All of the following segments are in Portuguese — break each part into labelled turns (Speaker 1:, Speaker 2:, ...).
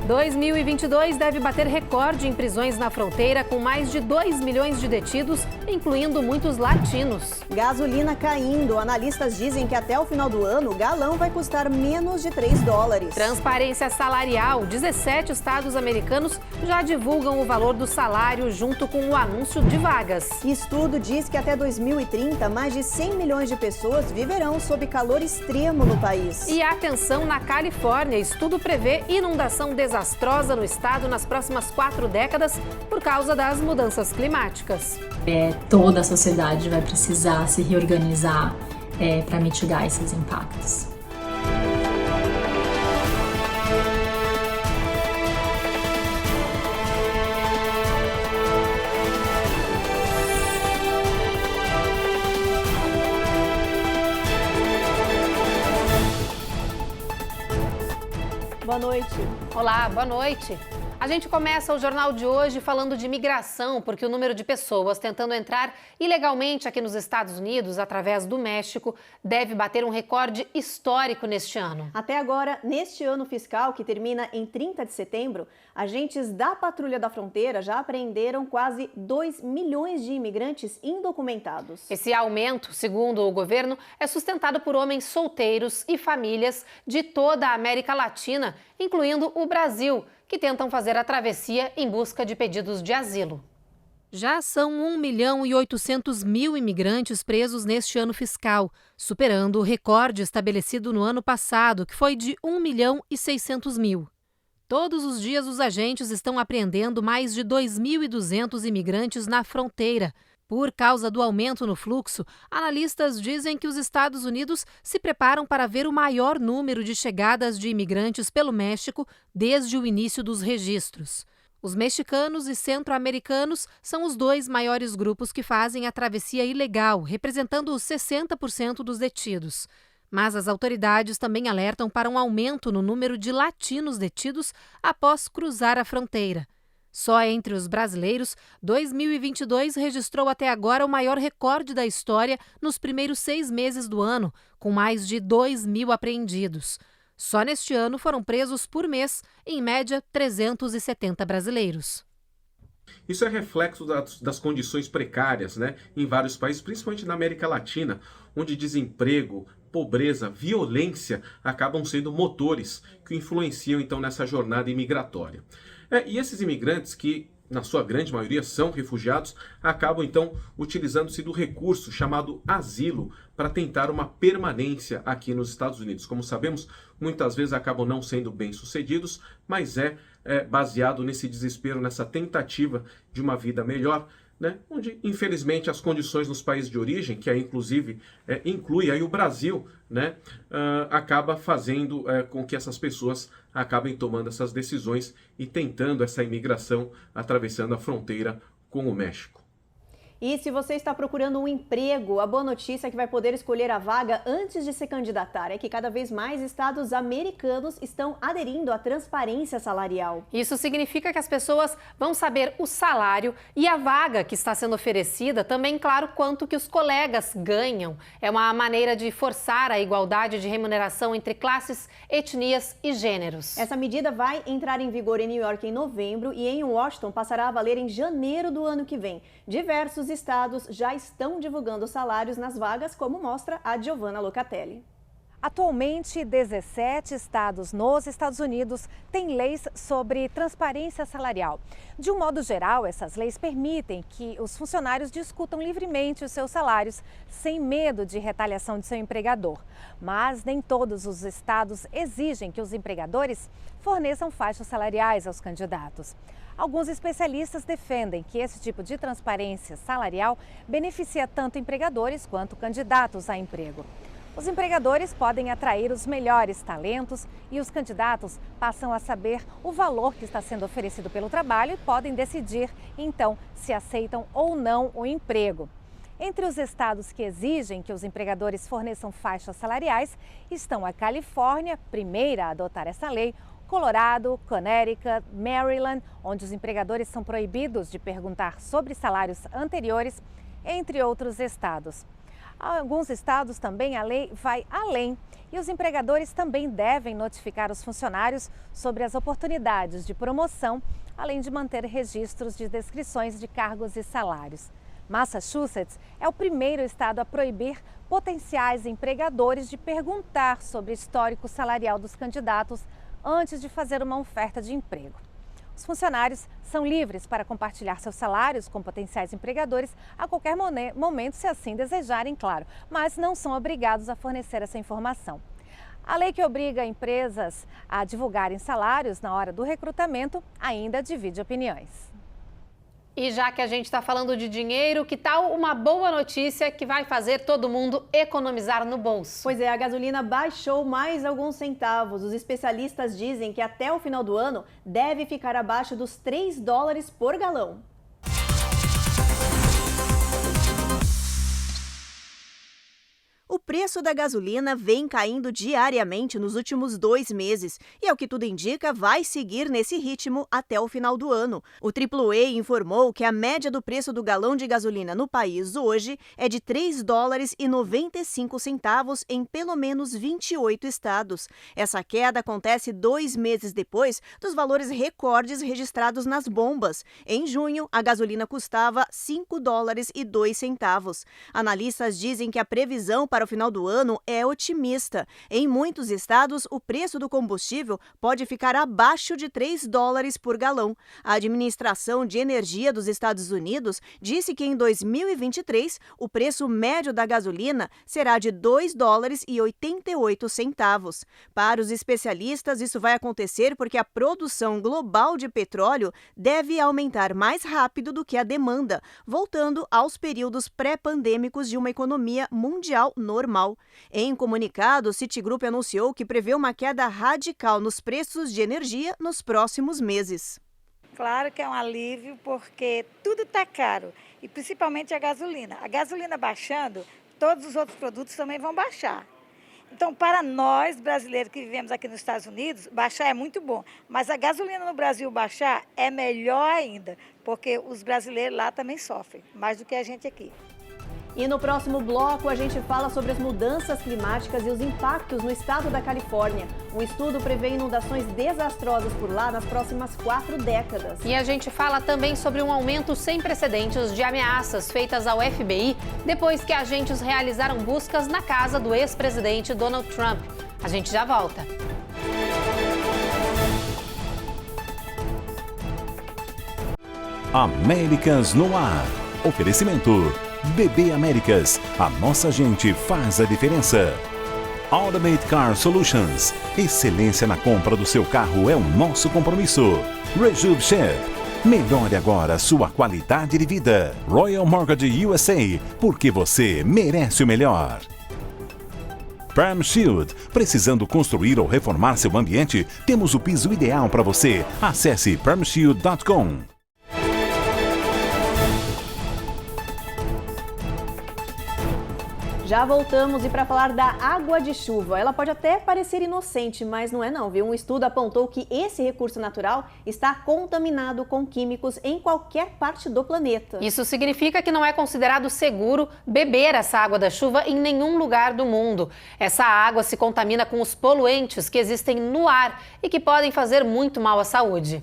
Speaker 1: 2022 deve bater recorde em prisões na fronteira, com mais de 2 milhões de detidos, incluindo muitos latinos.
Speaker 2: Gasolina caindo. Analistas dizem que até o final do ano o galão vai custar menos de $3.
Speaker 1: Transparência salarial. 17 estados americanos já divulgam o valor do salário junto com o anúncio de vagas.
Speaker 2: Estudo diz que até 2030, mais de 100 milhões de pessoas viverão sob calor extremo no país.
Speaker 1: E atenção na Califórnia. Estudo prevê inundação desastrosa no estado nas próximas 4 décadas por causa das mudanças climáticas.
Speaker 3: Toda a sociedade vai precisar se reorganizar para mitigar esses impactos.
Speaker 2: Boa noite.
Speaker 1: Olá, boa noite. A gente começa o jornal de hoje falando de imigração, porque o número de pessoas tentando entrar ilegalmente aqui nos Estados Unidos, através do México, deve bater um recorde histórico neste ano.
Speaker 2: Até agora, neste ano fiscal, que termina em 30 de setembro, agentes da Patrulha da Fronteira já apreenderam quase 2 milhões de imigrantes indocumentados.
Speaker 1: Esse aumento, segundo o governo, é sustentado por homens solteiros e famílias de toda a América Latina, incluindo o Brasil, que tentam fazer a travessia em busca de pedidos de asilo. Já são 1.800.000 imigrantes presos neste ano fiscal, superando o recorde estabelecido no ano passado, que foi de 1.600.000. Todos os dias, os agentes estão apreendendo mais de 2.200 imigrantes na fronteira. Por causa do aumento no fluxo, analistas dizem que os Estados Unidos se preparam para ver o maior número de chegadas de imigrantes pelo México desde o início dos registros. Os mexicanos e centro-americanos são os 2 maiores grupos que fazem a travessia ilegal, representando os 60% dos detidos. Mas as autoridades também alertam para um aumento no número de latinos detidos após cruzar a fronteira. Só entre os brasileiros, 2022 registrou até agora o maior recorde da história nos primeiros 6 meses do ano, com mais de 2.000 apreendidos. Só neste ano foram presos por mês, em média, 370 brasileiros.
Speaker 4: Isso é reflexo das condições precárias, em vários países, principalmente na América Latina, onde desemprego, pobreza, violência acabam sendo motores que influenciam então nessa jornada imigratória. E esses imigrantes, que na sua grande maioria são refugiados, acabam então utilizando-se do recurso chamado asilo para tentar uma permanência aqui nos Estados Unidos. Como sabemos, muitas vezes acabam não sendo bem-sucedidos, mas é baseado nesse desespero, nessa tentativa de uma vida melhor, onde infelizmente as condições nos países de origem, que aí inclusive inclui aí o Brasil, acaba fazendo com que essas pessoas acabem tomando essas decisões e tentando essa imigração atravessando a fronteira com o México.
Speaker 2: E se você está procurando um emprego, a boa notícia é que vai poder escolher a vaga antes de se candidatar. É que cada vez mais estados americanos estão aderindo à transparência salarial.
Speaker 1: Isso significa que as pessoas vão saber o salário e a vaga que está sendo oferecida, também, claro, quanto que os colegas ganham. É uma maneira de forçar a igualdade de remuneração entre classes, etnias e gêneros.
Speaker 2: Essa medida vai entrar em vigor em New York em novembro e em Washington passará a valer em janeiro do ano que vem. Diversos estados já estão divulgando salários nas vagas, como mostra a Giovanna Locatelli.
Speaker 5: Atualmente, 17 estados nos Estados Unidos têm leis sobre transparência salarial. De um modo geral, essas leis permitem que os funcionários discutam livremente os seus salários, sem medo de retaliação de seu empregador. Mas nem todos os estados exigem que os empregadores forneçam faixas salariais aos candidatos. Alguns especialistas defendem que esse tipo de transparência salarial beneficia tanto empregadores quanto candidatos a emprego. Os empregadores podem atrair os melhores talentos e os candidatos passam a saber o valor que está sendo oferecido pelo trabalho e podem decidir, então, se aceitam ou não o emprego. Entre os estados que exigem que os empregadores forneçam faixas salariais estão a Califórnia, primeira a adotar essa lei, Colorado, Connecticut, Maryland, onde os empregadores são proibidos de perguntar sobre salários anteriores, entre outros estados. Em alguns estados também a lei vai além. E os empregadores também devem notificar os funcionários sobre as oportunidades de promoção, além de manter registros de descrições de cargos e salários. Massachusetts é o primeiro estado a proibir potenciais empregadores de perguntar sobre o histórico salarial dos candidatos antes de fazer uma oferta de emprego. Os funcionários são livres para compartilhar seus salários com potenciais empregadores a qualquer momento, se assim desejarem, claro, mas não são obrigados a fornecer essa informação. A lei que obriga empresas a divulgarem salários na hora do recrutamento ainda divide opiniões.
Speaker 1: E já que a gente está falando de dinheiro, que tal uma boa notícia que vai fazer todo mundo economizar no bolso?
Speaker 2: Pois é, a gasolina baixou mais alguns centavos. Os especialistas dizem que até o final do ano deve ficar abaixo dos $3 por galão. O preço da gasolina vem caindo diariamente nos últimos 2 meses e, ao que tudo indica, vai seguir nesse ritmo até o final do ano. O AAA informou que a média do preço do galão de gasolina no país hoje é de $3,95 em pelo menos 28 estados. Essa queda acontece 2 meses depois dos valores recordes registrados nas bombas. Em junho, a gasolina custava $5,02. Analistas dizem que a previsão para o final do ano é otimista. Em muitos estados, o preço do combustível pode ficar abaixo de $3 por galão. A Administração de Energia dos Estados Unidos disse que em 2023 o preço médio da gasolina será de $2,88. Para os especialistas, isso vai acontecer porque a produção global de petróleo deve aumentar mais rápido do que a demanda, voltando aos períodos pré-pandêmicos de uma economia mundial normal. Em comunicado, o Citigroup anunciou que prevê uma queda radical nos preços de energia nos próximos meses.
Speaker 6: Claro que é um alívio porque tudo está caro e principalmente a gasolina. A gasolina baixando, todos os outros produtos também vão baixar. Então, para nós, brasileiros que vivemos aqui nos Estados Unidos, baixar é muito bom. Mas a gasolina no Brasil baixar é melhor ainda, porque os brasileiros lá também sofrem, mais do que a gente aqui.
Speaker 2: E no próximo bloco a gente fala sobre as mudanças climáticas e os impactos no estado da Califórnia. Um estudo prevê inundações desastrosas por lá nas próximas 4 décadas.
Speaker 1: E a gente fala também sobre um aumento sem precedentes de ameaças feitas ao FBI depois que agentes realizaram buscas na casa do ex-presidente Donald Trump. A gente já volta.
Speaker 7: Américas no ar. Oferecimento BB Américas, a nossa gente faz a diferença. Automate Car Solutions, excelência na compra do seu carro é o nosso compromisso. Rejuve Chef, melhore agora sua qualidade de vida. Royal Mortgage USA, porque você merece o melhor. Perm Shield, precisando construir ou reformar seu ambiente? Temos o piso ideal para você. Acesse permshield.com.
Speaker 2: Já voltamos e para falar da água de chuva. Ela pode até parecer inocente, mas não é não, viu? Um estudo apontou que esse recurso natural está contaminado com químicos em qualquer parte do planeta.
Speaker 1: Isso significa que não é considerado seguro beber essa água da chuva em nenhum lugar do mundo. Essa água se contamina com os poluentes que existem no ar e que podem fazer muito mal à saúde.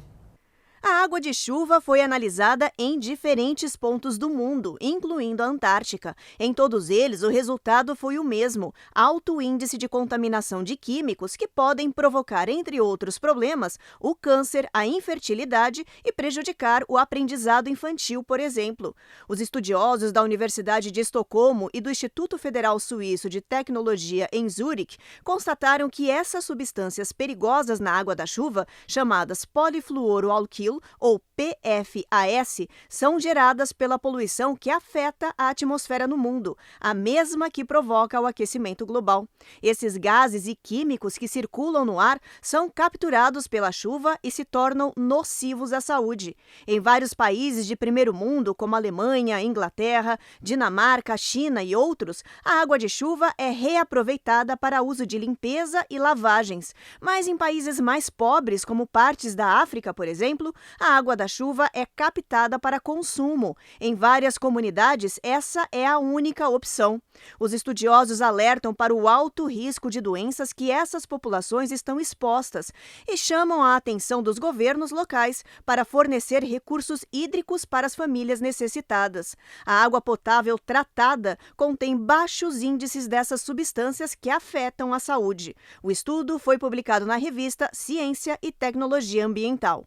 Speaker 2: A água de chuva foi analisada em diferentes pontos do mundo, incluindo a Antártica. Em todos eles, o resultado foi o mesmo: alto índice de contaminação de químicos que podem provocar, entre outros problemas, o câncer, a infertilidade e prejudicar o aprendizado infantil, por exemplo. Os estudiosos da Universidade de Estocolmo e do Instituto Federal Suíço de Tecnologia em Zurique constataram que essas substâncias perigosas na água da chuva, chamadas polifluoroalquilo, ou PFAS, são geradas pela poluição que afeta a atmosfera no mundo, a mesma que provoca o aquecimento global. Esses gases e químicos que circulam no ar são capturados pela chuva e se tornam nocivos à saúde. Em vários países de primeiro mundo, como Alemanha, Inglaterra, Dinamarca, China e outros, a água de chuva é reaproveitada para uso de limpeza e lavagens. Mas em países mais pobres, como partes da África, por exemplo, a água da chuva é captada para consumo. Em várias comunidades, essa é a única opção. Os estudiosos alertam para o alto risco de doenças que essas populações estão expostas e chamam a atenção dos governos locais para fornecer recursos hídricos para as famílias necessitadas. A água potável tratada contém baixos índices dessas substâncias que afetam a saúde. O estudo foi publicado na revista Ciência e Tecnologia Ambiental.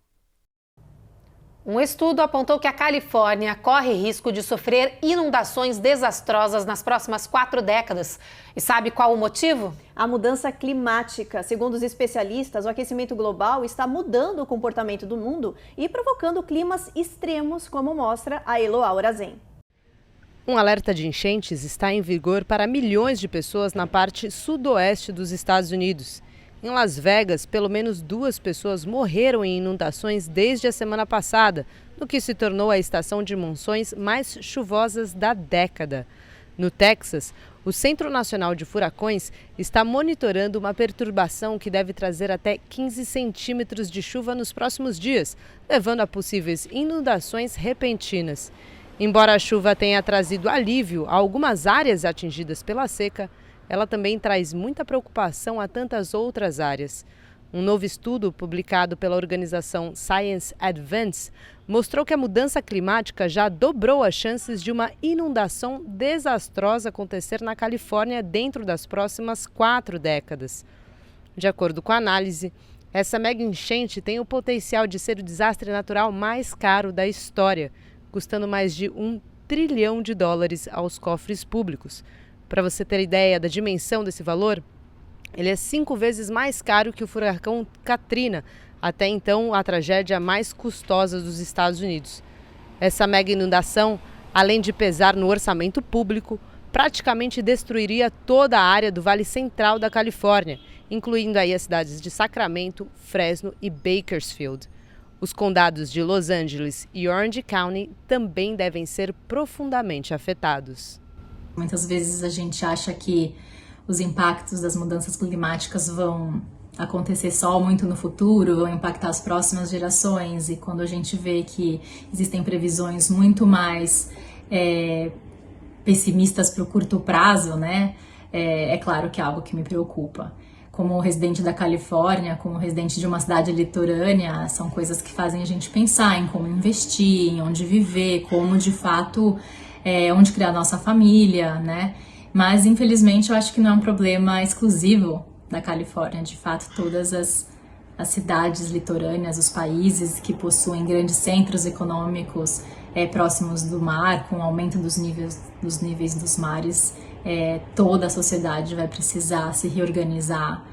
Speaker 1: Um estudo apontou que a Califórnia corre risco de sofrer inundações desastrosas nas próximas 4 décadas. E sabe qual o motivo?
Speaker 2: A mudança climática. Segundo os especialistas, o aquecimento global está mudando o comportamento do mundo e provocando climas extremos, como mostra a Eloá Orazen.
Speaker 8: Um alerta de enchentes está em vigor para milhões de pessoas na parte sudoeste dos Estados Unidos. Em Las Vegas, pelo menos 2 pessoas morreram em inundações desde a semana passada, no que se tornou a estação de monções mais chuvosas da década. No Texas, o Centro Nacional de Furacões está monitorando uma perturbação que deve trazer até 15 centímetros de chuva nos próximos dias, levando a possíveis inundações repentinas. Embora a chuva tenha trazido alívio a algumas áreas atingidas pela seca, ela também traz muita preocupação a tantas outras áreas. Um novo estudo publicado pela organização Science Advance mostrou que a mudança climática já dobrou as chances de uma inundação desastrosa acontecer na Califórnia dentro das próximas 4 décadas. De acordo com a análise, essa mega enchente tem o potencial de ser o desastre natural mais caro da história, custando mais de $1 trilhão aos cofres públicos. Para você ter ideia da dimensão desse valor, ele é 5 vezes mais caro que o furacão Katrina, até então a tragédia mais custosa dos Estados Unidos. Essa mega inundação, além de pesar no orçamento público, praticamente destruiria toda a área do Vale Central da Califórnia, incluindo aí as cidades de Sacramento, Fresno e Bakersfield. Os condados de Los Angeles e Orange County também devem ser profundamente afetados.
Speaker 3: Muitas vezes a gente acha que os impactos das mudanças climáticas vão acontecer só muito no futuro, vão impactar as próximas gerações, e quando a gente vê que existem previsões muito mais pessimistas para o curto prazo, né, é claro que é algo que me preocupa. Como residente da Califórnia, como residente de uma cidade litorânea, são coisas que fazem a gente pensar em como investir, em onde viver, como de fato onde criar nossa família, né? Mas infelizmente eu acho que não é um problema exclusivo da Califórnia. De fato, todas as cidades litorâneas, os países que possuem grandes centros econômicos próximos do mar, com o aumento dos níveis dos mares, toda a sociedade vai precisar se reorganizar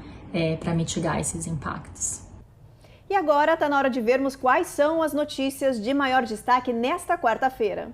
Speaker 3: para mitigar esses impactos.
Speaker 2: E agora está na hora de vermos quais são as notícias de maior destaque nesta quarta-feira.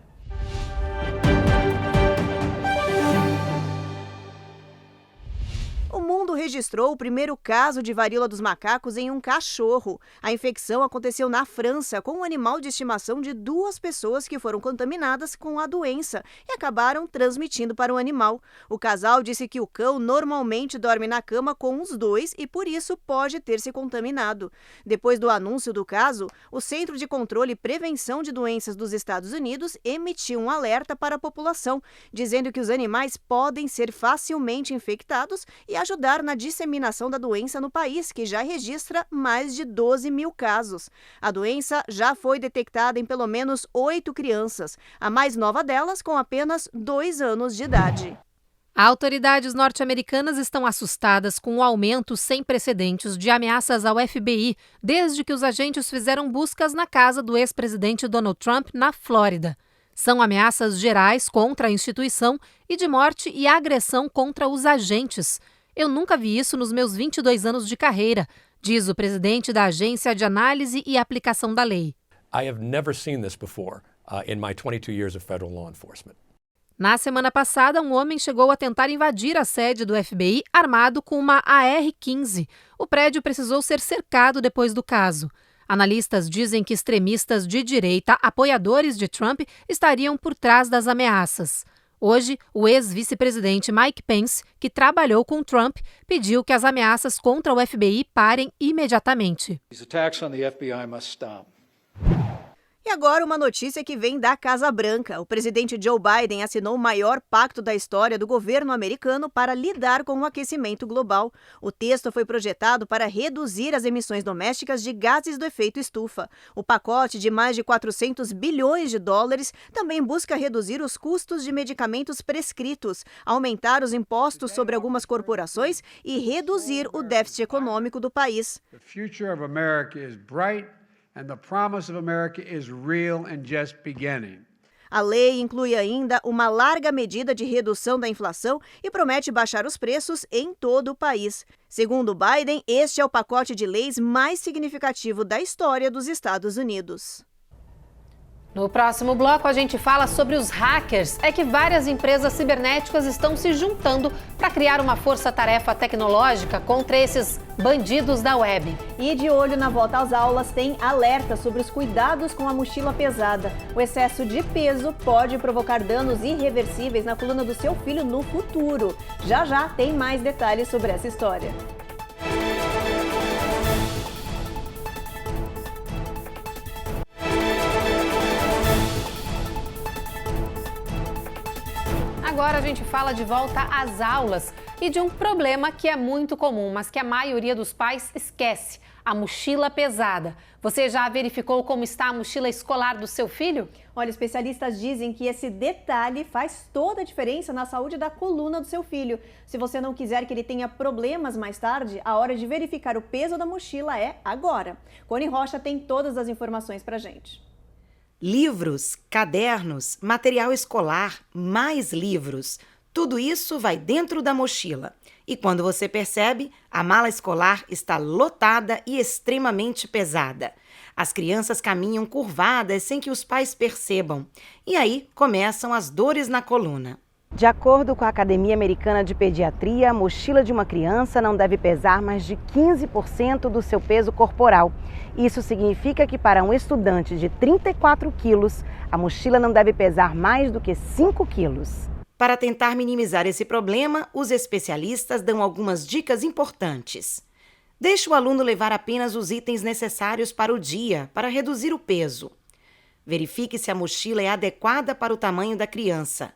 Speaker 2: O mundo registrou o primeiro caso de varíola dos macacos em um cachorro. A infecção aconteceu na França com um animal de estimação de 2 pessoas que foram contaminadas com a doença e acabaram transmitindo para o animal. O casal disse que o cão normalmente dorme na cama com os 2 e por isso pode ter se contaminado. Depois do anúncio do caso, o Centro de Controle e Prevenção de Doenças dos Estados Unidos emitiu um alerta para a população, dizendo que os animais podem ser facilmente infectados e ajudar na disseminação da doença no país, que já registra mais de 12 mil casos. A doença já foi detectada em pelo menos 8 crianças, a mais nova delas com apenas 2 anos de idade.
Speaker 1: Autoridades norte-americanas estão assustadas com o aumento sem precedentes de ameaças ao FBI, desde que os agentes fizeram buscas na casa do ex-presidente Donald Trump, na Flórida. São ameaças gerais contra a instituição e de morte e agressão contra os agentes. Eu nunca vi isso nos meus 22 anos de carreira, diz o presidente da Agência de Análise e Aplicação da Lei.
Speaker 9: I have never seen this before in my 22 years of federal law enforcement.
Speaker 1: Na semana passada, um homem chegou a tentar invadir a sede do FBI armado com uma AR-15. O prédio precisou ser cercado depois do caso. Analistas dizem que extremistas de direita, apoiadores de Trump, estariam por trás das ameaças. Hoje, o ex-vice-presidente Mike Pence, que trabalhou com Trump, pediu que as ameaças contra o FBI parem imediatamente.
Speaker 10: These attacks on the FBI must stop.
Speaker 2: E agora uma notícia que vem da Casa Branca. O presidente Joe Biden assinou o maior pacto da história do governo americano para lidar com o aquecimento global. O texto foi projetado para reduzir as emissões domésticas de gases do efeito estufa. O pacote de mais de 400 bilhões de dólares também busca reduzir os custos de medicamentos prescritos, aumentar os impostos sobre algumas corporações e reduzir o déficit econômico do país.
Speaker 10: The future of America is bright. And the promise of America is real and just beginning.
Speaker 2: A lei inclui ainda uma larga medida de redução da inflação e promete baixar os preços em todo o país. Segundo Biden, este é o pacote de leis mais significativo da história dos Estados Unidos.
Speaker 1: No próximo bloco, a gente fala sobre os hackers. É que várias empresas cibernéticas estão se juntando para criar uma força-tarefa tecnológica contra esses bandidos da web.
Speaker 2: E de olho na volta às aulas, tem alerta sobre os cuidados com a mochila pesada. O excesso de peso pode provocar danos irreversíveis na coluna do seu filho no futuro. Já já tem mais detalhes sobre essa história.
Speaker 1: Agora a gente fala de volta às aulas e de um problema que é muito comum, mas que a maioria dos pais esquece: a mochila pesada. Você já verificou como está a mochila escolar do seu filho?
Speaker 2: Olha, especialistas dizem que esse detalhe faz toda a diferença na saúde da coluna do seu filho. Se você não quiser que ele tenha problemas mais tarde, a hora de verificar o peso da mochila é agora. Cone Rocha tem todas as informações pra gente.
Speaker 11: Livros, cadernos, material escolar, mais livros. Tudo isso vai dentro da mochila. E quando você percebe, a mala escolar está lotada e extremamente pesada. As crianças caminham curvadas sem que os pais percebam. E aí começam as dores na coluna.
Speaker 12: De acordo com a Academia Americana de Pediatria, a mochila de uma criança não deve pesar mais de 15% do seu peso corporal. Isso significa que para um estudante de 34 quilos, a mochila não deve pesar mais do que 5 quilos.
Speaker 11: Para tentar minimizar esse problema, os especialistas dão algumas dicas importantes. Deixe o aluno levar apenas os itens necessários para o dia, para reduzir o peso. Verifique se a mochila é adequada para o tamanho da criança.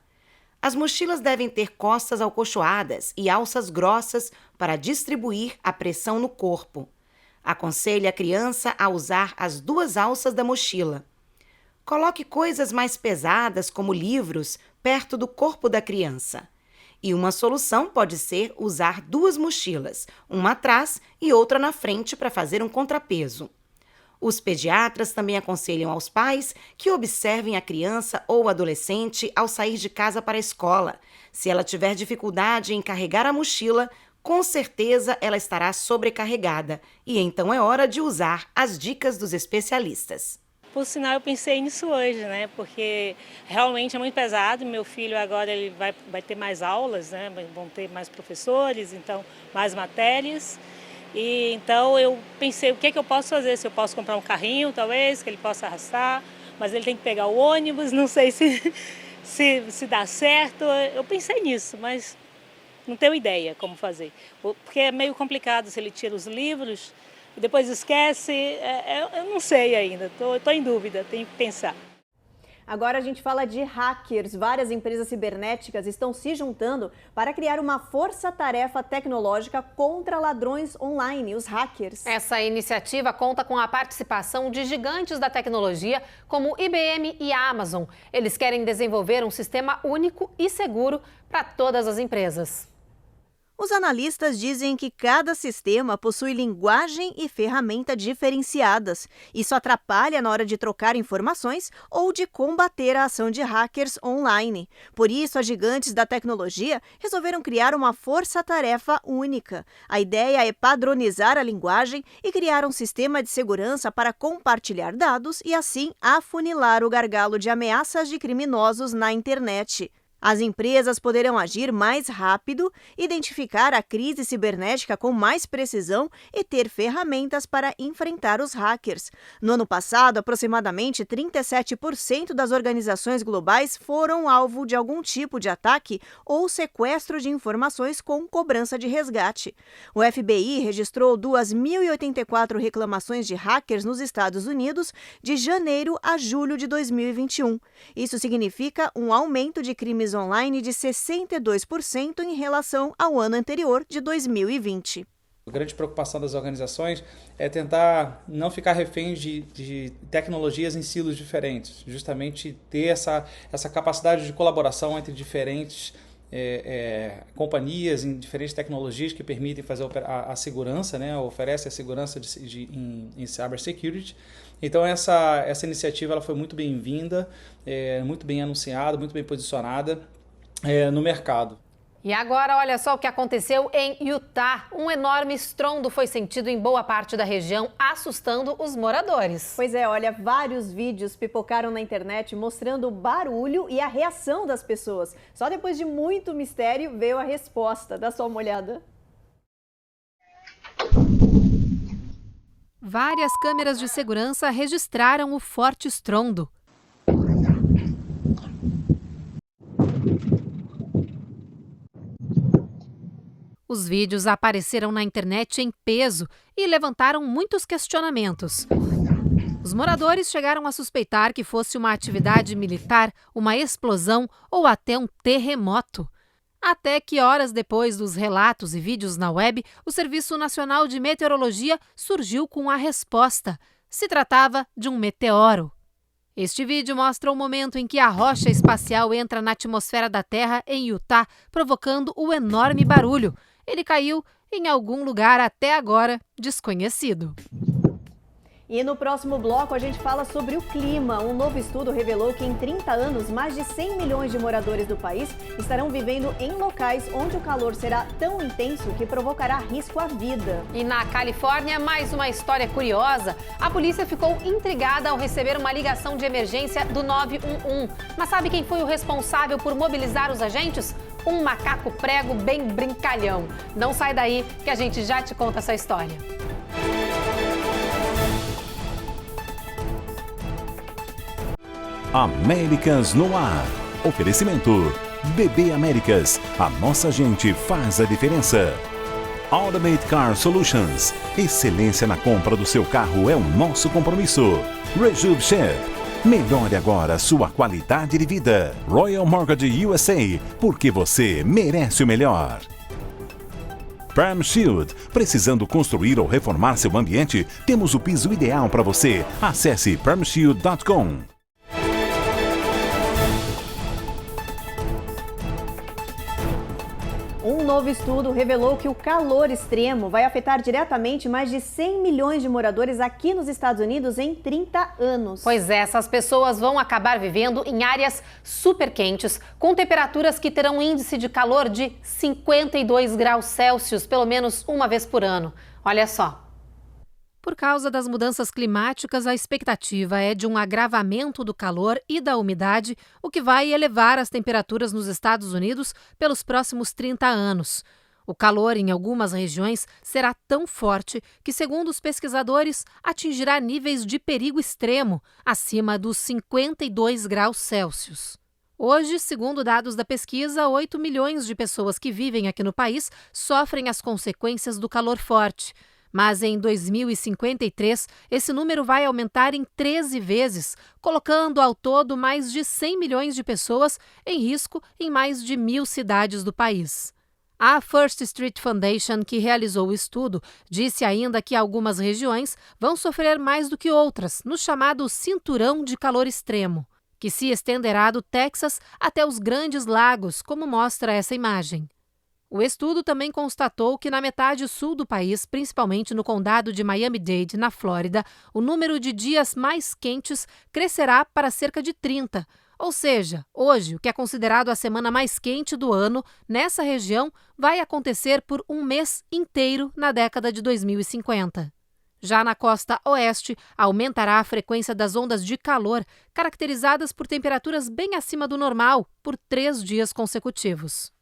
Speaker 11: As mochilas devem ter costas acolchoadas e alças grossas para distribuir a pressão no corpo. Aconselhe a criança a usar as 2 alças da mochila. Coloque coisas mais pesadas, como livros, perto do corpo da criança. E uma solução pode ser usar 2 mochilas, uma atrás e outra na frente para fazer um contrapeso. Os pediatras também aconselham aos pais que observem a criança ou adolescente ao sair de casa para a escola. Se ela tiver dificuldade em carregar a mochila, com certeza ela estará sobrecarregada e então é hora de usar as dicas dos especialistas.
Speaker 13: Por sinal, eu pensei nisso hoje, né? Porque realmente é muito pesado. Meu filho agora ele vai ter mais aulas, né? Vão ter mais professores, então mais matérias. E então eu pensei, o que é que eu posso fazer? Se eu posso comprar um carrinho, talvez, que ele possa arrastar, mas ele tem que pegar o ônibus, não sei se dá certo. Eu pensei nisso, mas não tenho ideia como fazer. Porque é meio complicado se ele tira os livros e depois esquece. Eu não sei ainda, estou em dúvida, tenho que pensar.
Speaker 2: Agora a gente fala de hackers. Várias empresas cibernéticas estão se juntando para criar uma força-tarefa tecnológica contra ladrões online, os hackers.
Speaker 1: Essa iniciativa conta com a participação de gigantes da tecnologia como IBM e Amazon. Eles querem desenvolver um sistema único e seguro para todas as empresas.
Speaker 2: Os analistas dizem que cada sistema possui linguagem e ferramenta diferenciadas. Isso atrapalha na hora de trocar informações ou de combater a ação de hackers online. Por isso, as gigantes da tecnologia resolveram criar uma força-tarefa única. A ideia é padronizar a linguagem e criar um sistema de segurança para compartilhar dados e, assim, afunilar o gargalo de ameaças de criminosos na internet. As empresas poderão agir mais rápido, identificar a crise cibernética com mais precisão e ter ferramentas para enfrentar os hackers. No ano passado, aproximadamente 37% das organizações globais foram alvo de algum tipo de ataque ou sequestro de informações com cobrança de resgate. O FBI registrou 2.084 reclamações de hackers nos Estados Unidos de janeiro a julho de 2021. Isso significa um aumento de crimes online de 62% em relação ao ano anterior, de 2020.
Speaker 14: A grande preocupação das organizações é tentar não ficar refém de tecnologias em silos diferentes, justamente ter essa capacidade de colaboração entre diferentes companhias em diferentes tecnologias que permitem fazer a segurança, né, oferece a segurança em cybersecurity. Então essa iniciativa ela foi muito bem-vinda, muito bem anunciada, muito bem posicionada no mercado.
Speaker 1: E agora, olha só o que aconteceu em Utah. Um enorme estrondo foi sentido em boa parte da região, assustando os moradores.
Speaker 2: Pois é, olha, vários vídeos pipocaram na internet mostrando o barulho e a reação das pessoas. Só depois de muito mistério veio a resposta. Dá só uma olhada.
Speaker 1: Várias câmeras de segurança registraram o forte estrondo. Os vídeos apareceram na internet em peso e levantaram muitos questionamentos. Os moradores chegaram a suspeitar que fosse uma atividade militar, uma explosão ou até um terremoto. Até que, horas depois dos relatos e vídeos na web, o Serviço Nacional de Meteorologia surgiu com a resposta. Se tratava de um meteoro. Este vídeo mostra o momento em que a rocha espacial entra na atmosfera da Terra em Utah, provocando o enorme barulho. Ele caiu em algum lugar até agora desconhecido.
Speaker 2: E no próximo bloco a gente fala sobre o clima. Um novo estudo revelou que em 30 anos, mais de 100 milhões de moradores do país estarão vivendo em locais onde o calor será tão intenso que provocará risco à vida.
Speaker 1: E na Califórnia, mais uma história curiosa. A polícia ficou intrigada ao receber uma ligação de emergência do 911. Mas sabe quem foi o responsável por mobilizar os agentes? Um macaco prego bem brincalhão. Não sai daí que a gente já te conta essa história.
Speaker 7: Américas no ar. Oferecimento. BB Américas. A nossa gente faz a diferença. Automate Car Solutions. Excelência na compra do seu carro é o nosso compromisso. Rejuve Chef. Melhore agora sua qualidade de vida. Royal Mortgage USA. Porque você merece o melhor. Perm Shield. Precisando construir ou reformar seu ambiente? Temos o piso ideal para você. Acesse permshield.com.
Speaker 2: Um novo estudo revelou que o calor extremo vai afetar diretamente mais de 100 milhões de moradores aqui nos Estados Unidos em 30 anos.
Speaker 1: Pois é, essas pessoas vão acabar vivendo em áreas super quentes, com temperaturas que terão índice de calor de 52 graus Celsius, pelo menos uma vez por ano. Olha só. Por causa das mudanças climáticas, a expectativa é de um agravamento do calor e da umidade, o que vai elevar as temperaturas nos Estados Unidos pelos próximos 30 anos. O calor em algumas regiões será tão forte que, segundo os pesquisadores, atingirá níveis de perigo extremo, acima dos 52 graus Celsius. Hoje, segundo dados da pesquisa, 8 milhões de pessoas que vivem aqui no país sofrem as consequências do calor forte. Mas em 2053, esse número vai aumentar em 13 vezes, colocando ao todo mais de 100 milhões de pessoas em risco em mais de 1.000 cidades do país. A First Street Foundation, que realizou o estudo, disse ainda que algumas regiões vão sofrer mais do que outras no chamado cinturão de calor extremo, que se estenderá do Texas até os Grandes Lagos, como mostra essa imagem. O estudo também constatou que na metade sul do país, principalmente no condado de Miami-Dade, na Flórida, o número de dias mais quentes crescerá para cerca de 30. Ou seja, hoje, o que é considerado a semana mais quente do ano, nessa região, vai acontecer por um mês inteiro na década de 2050. Já na costa oeste, aumentará a frequência das ondas de calor, caracterizadas por temperaturas bem acima do normal, por 3 dias consecutivos.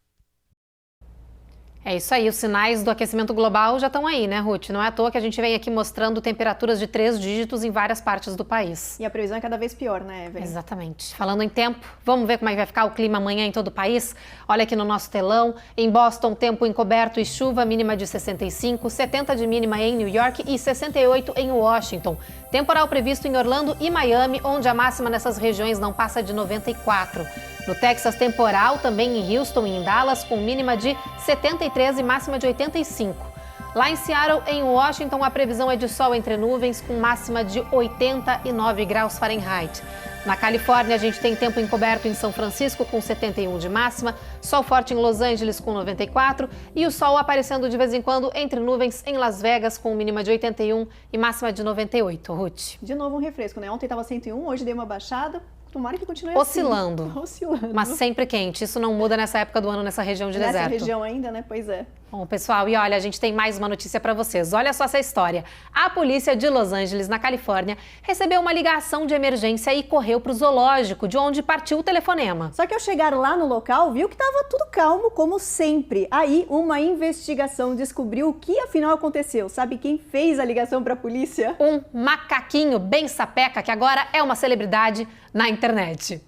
Speaker 1: É isso aí, os sinais do aquecimento global já estão aí, né, Ruth? Não é à toa que a gente vem aqui mostrando temperaturas de 3 dígitos em várias partes do país.
Speaker 2: E a previsão é cada vez pior, né, Evelyn?
Speaker 1: Exatamente. Falando em tempo, vamos ver como é que vai ficar o clima amanhã em todo o país? Olha aqui no nosso telão, em Boston, tempo encoberto e chuva, mínima de 65, 70 de mínima em New York e 68 em Washington. Temporal previsto em Orlando e Miami, onde a máxima nessas regiões não passa de 94. No Texas, temporal também em Houston e em Dallas, com mínima de 73 e máxima de 85. Lá em Seattle, em Washington, a previsão é de sol entre nuvens, com máxima de 89 graus Fahrenheit. Na Califórnia, a gente tem tempo encoberto em São Francisco, com 71 de máxima, sol forte em Los Angeles, com 94, e o sol aparecendo de vez em quando entre nuvens em Las Vegas, com mínima de 81 e máxima de 98. Ruth.
Speaker 2: De novo um refresco, né? Ontem estava 101, hoje deu uma baixada. Tomara que continue
Speaker 1: oscilando.
Speaker 2: Assim. Oscilando.
Speaker 1: Mas sempre quente. Isso não muda nessa época do ano, nessa região de deserto.
Speaker 2: Nessa região ainda, né? Pois é.
Speaker 1: Bom, pessoal, e olha, a gente tem mais uma notícia para vocês. Olha só essa história. A polícia de Los Angeles, na Califórnia, recebeu uma ligação de emergência e correu para o zoológico, de onde partiu o telefonema.
Speaker 2: Só que ao chegar lá no local, viu que estava tudo calmo, como sempre. Aí, uma investigação descobriu o que afinal aconteceu. Sabe quem fez a ligação para a polícia?
Speaker 1: Um macaquinho bem sapeca, que agora é uma celebridade na internet.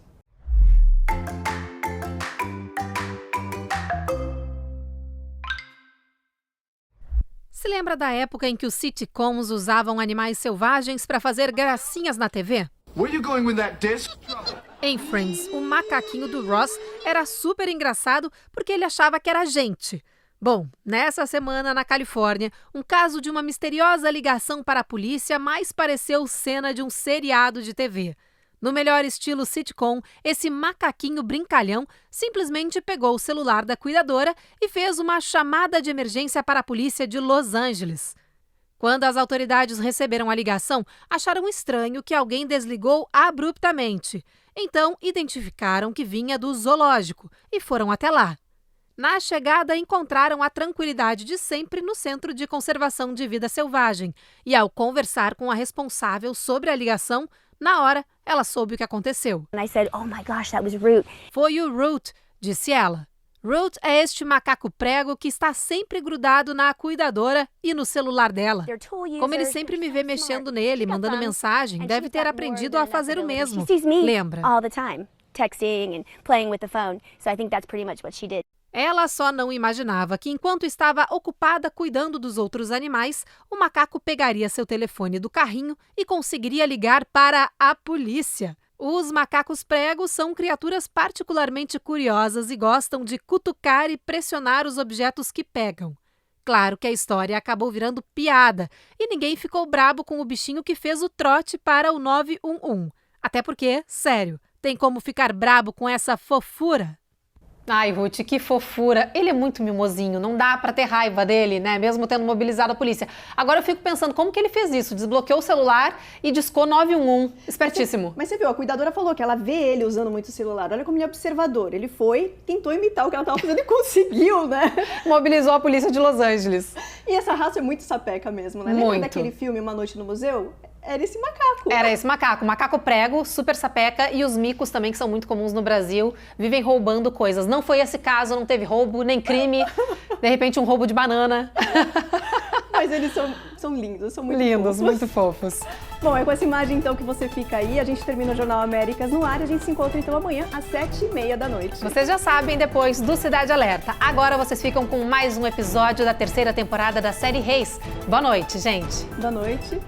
Speaker 1: Se lembra da época em que os sitcoms usavam animais selvagens para fazer gracinhas na TV? Em Friends, o macaquinho do Ross era super engraçado porque ele achava que era gente. Bom, nessa semana na Califórnia, um caso de uma misteriosa ligação para a polícia mais pareceu cena de um seriado de TV. No melhor estilo sitcom, esse macaquinho brincalhão simplesmente pegou o celular da cuidadora e fez uma chamada de emergência para a polícia de Los Angeles. Quando as autoridades receberam a ligação, acharam estranho que alguém desligou abruptamente. Então, identificaram que vinha do zoológico e foram até lá. Na chegada, encontraram a tranquilidade de sempre no Centro de Conservação de Vida Selvagem. E ao conversar com a responsável sobre a ligação, na hora, ela soube o que aconteceu.
Speaker 15: I said, "Oh my gosh, that was Root."
Speaker 1: Foi o Root, disse ela. Root é este macaco prego que está sempre grudado na cuidadora e no celular dela. Como ele sempre me vê mexendo nele, mandando mensagem, deve ter aprendido a fazer o mesmo. Lembra?
Speaker 15: All the time, texting and playing with the phone. So I think that's pretty much what she did.
Speaker 1: Ela só não imaginava que, enquanto estava ocupada cuidando dos outros animais, o macaco pegaria seu telefone do carrinho e conseguiria ligar para a polícia. Os macacos pregos são criaturas particularmente curiosas e gostam de cutucar e pressionar os objetos que pegam. Claro que a história acabou virando piada e ninguém ficou brabo com o bichinho que fez o trote para o 911. Até porque, sério, tem como ficar brabo com essa fofura? Ai, Ruth, que fofura. Ele é muito mimosinho, não dá pra ter raiva dele, né? Mesmo tendo mobilizado a polícia. Agora eu fico pensando, como que ele fez isso? Desbloqueou o celular e discou 911. Espertíssimo.
Speaker 2: Mas você viu, a cuidadora falou que ela vê ele usando muito o celular. Olha como ele é observador. Ele foi, tentou imitar o que ela estava fazendo e conseguiu, né?
Speaker 1: Mobilizou a polícia de Los Angeles.
Speaker 2: E essa raça é muito sapeca mesmo, né?
Speaker 1: Muito.
Speaker 2: Lembra daquele filme Uma Noite no Museu? Era esse macaco.
Speaker 1: Era esse macaco. Macaco prego, super sapeca, e os micos também, que são muito comuns no Brasil, vivem roubando coisas. Não foi esse caso, não teve roubo, nem crime. De repente, um roubo de banana.
Speaker 2: Mas eles são lindos, são muito
Speaker 1: lindos,
Speaker 2: fofos.
Speaker 1: muito fofos.
Speaker 2: Bom, é com essa imagem então que você fica aí. A gente termina o Jornal Américas no ar. A gente se encontra então amanhã às 7h30 da noite.
Speaker 1: Vocês já sabem, depois do Cidade Alerta. Agora vocês ficam com mais um episódio da 3ª temporada da série Reis. Boa noite, gente.
Speaker 2: Boa noite.